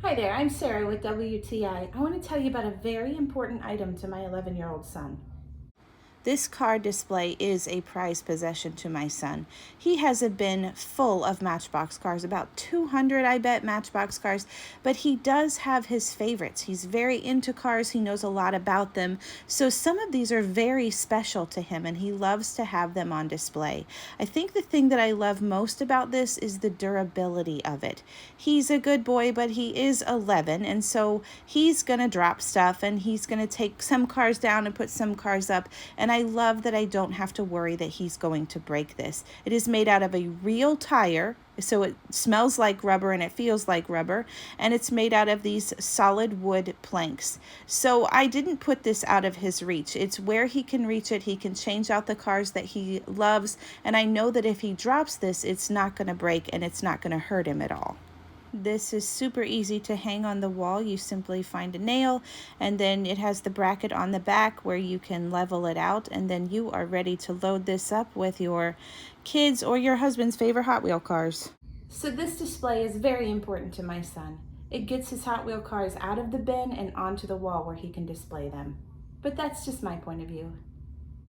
Hi there, I'm Sarah with WTI. I want to tell you about a very important item to my 11-year-old son. This car display is a prized possession to my son. He has a bin full of Matchbox cars, about 200, I bet, Matchbox cars, but he does have his favorites. He's very into cars. He knows a lot about them. So some of these are very special to him, and he loves to have them on display. I think the thing that I love most about this is the durability of it. He's a good boy, but he is 11, and so he's going to drop stuff, and he's going to take some cars down and put some cars up, and I love that I don't have to worry that he's going to break this. It is made out of a real tire, so it smells like rubber and it feels like rubber, and it's made out of these solid wood planks. So I didn't put this out of his reach. It's where he can reach it. He can change out the cars that he loves, and I know that if he drops this, it's not going to break and it's not going to hurt him at all. This is super easy to hang on the wall. You simply find a nail, and then it has the bracket on the back where you can level it out, and then you are ready to load this up with your kids or your husband's favorite Hot Wheel cars. So this display is very important to my son. It gets his Hot Wheel cars out of the bin and onto the wall where he can display them. But that's just my point of view.